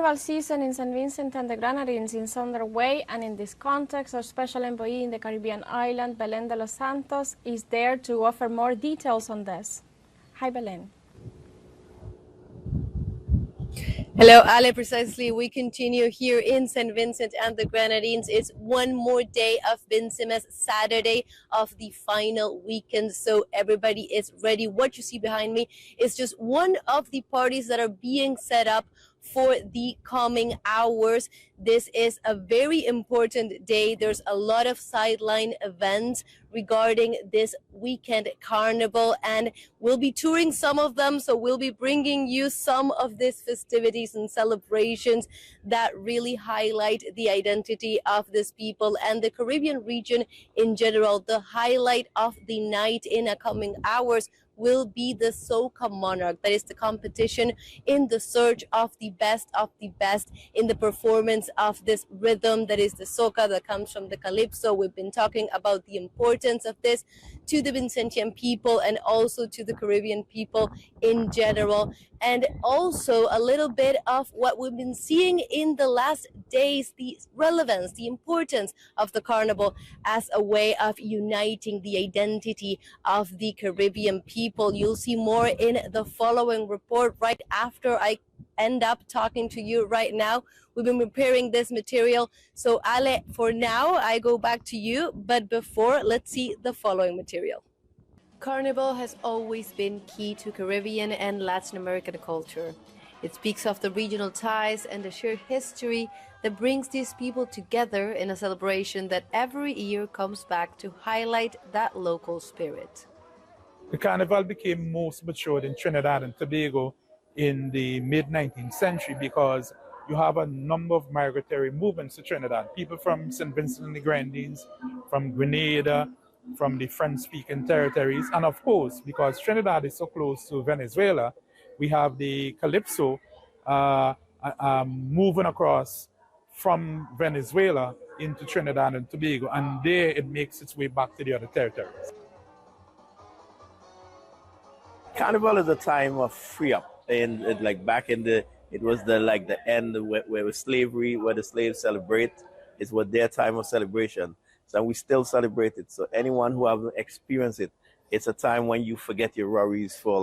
Carnival season in St. Vincent and the Grenadines is underway, and in this context, our special envoy in the Caribbean island, Belén de los Santos, is there to offer more details on this. Hi, Belén. Hello, Ale. Precisely, we continue here in St. Vincent and the Grenadines. It's one more day of Vincy Mas, Saturday of the final weekend, so everybody is ready. What you see behind me is just one of the parties that are being set up for the coming hours. This is a very important day. There's a lot of sideline events regarding this weekend carnival, and we'll be touring some of them, so we'll be bringing you some of these festivities and celebrations that really highlight the identity of these people and the Caribbean region in general. The highlight of the night in the coming hours will be the Soca Monarch. That is the competition in the search of the best in the performance of this rhythm that is the soca that comes from the calypso. We've been talking about the importance of this to the Vincentian people and also to the Caribbean people in general, and also a little bit of what we've been seeing in the last days, the relevance, the importance of the carnival as a way of uniting the identity of the Caribbean people. You'll see more in the following report right after I end up talking to you right now. We've been preparing this material. So Ale, for now, I go back to you. But before, let's see the following material. Carnival has always been key to Caribbean and Latin American culture. It speaks of the regional ties and the shared history that brings these people together in a celebration that every year comes back to highlight that local spirit. The carnival became most matured in Trinidad and Tobago in the mid-19th century because you have a number of migratory movements to Trinidad. People from St. Vincent and the Grenadines, from Grenada, from the French-speaking territories, and of course, because Trinidad is so close to Venezuela, we have the calypso moving across from Venezuela into Trinidad and Tobago, and there it makes its way back to the other territories. Carnival is a time of free up, and like back in the, it was the end where slavery, where the slaves celebrate, it was their time of celebration. So we still celebrate it. So anyone who haven't experienced it, it's a time when you forget your worries for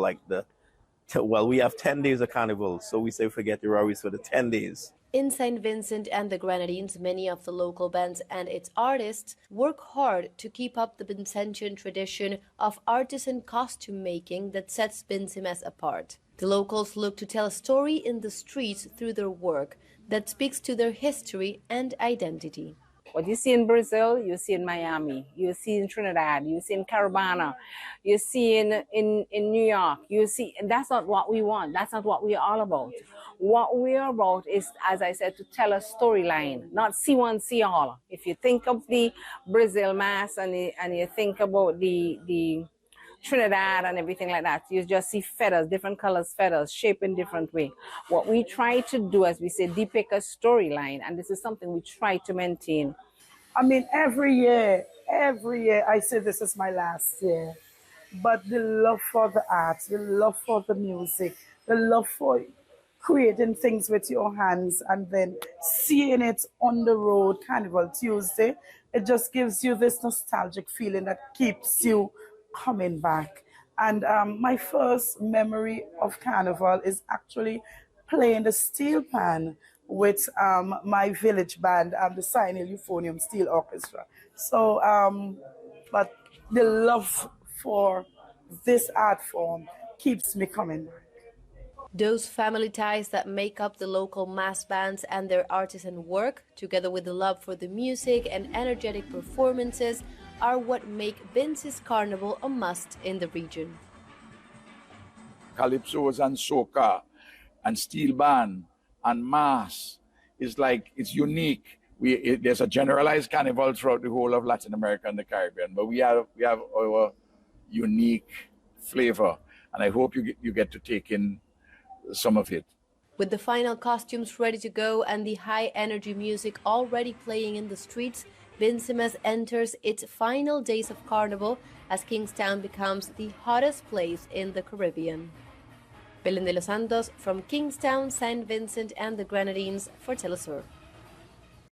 well, we have 10 days of carnival, so we say forget your worries for the 10 days. In St. Vincent and the Grenadines, many of the local bands and its artists work hard to keep up the Vincentian tradition of artisan costume making that sets Vincy Mas apart. The locals look to tell a story in the streets through their work that speaks to their history and identity. What you see in Brazil, you see in Miami, you see in Trinidad, you see in Caribana, you see in New York, you see, and that's not what we want. That's not what we're all about. What we're about is, as I said, to tell a storyline, not see one, see all. If you think of the Brazil mass and you think about the Trinidad and everything like that, you just see feathers, different colors, feathers, shaped in different way. What we try to do, as we say, depict a storyline, and this is something we try to maintain. I mean, every year, I say this is my last year, but the love for the art, the love for the music, the love for creating things with your hands and then seeing it on the road, Carnival Tuesday, it just gives you this nostalgic feeling that keeps you coming back. And my first memory of Carnival is actually playing the steel pan with my village band, the Sinal Euphonium Steel Orchestra. So, but the love for this art form keeps me coming back. Those family ties that make up the local mass bands and their artisan work, together with the love for the music and energetic performances, are what make Vincy's Carnival a must in the region. Calypsos and soca and steel band and mass is it's unique. There's a generalized carnival throughout the whole of Latin America and the Caribbean, but we have our unique flavor, and I hope you get to take in some of it. With the final costumes ready to go and the high energy music already playing in the streets, Vincy Mas enters its final days of carnival as Kingstown becomes the hottest place in the Caribbean. Belén de los Santos from Kingstown, St. Vincent and the Grenadines for TeleSUR.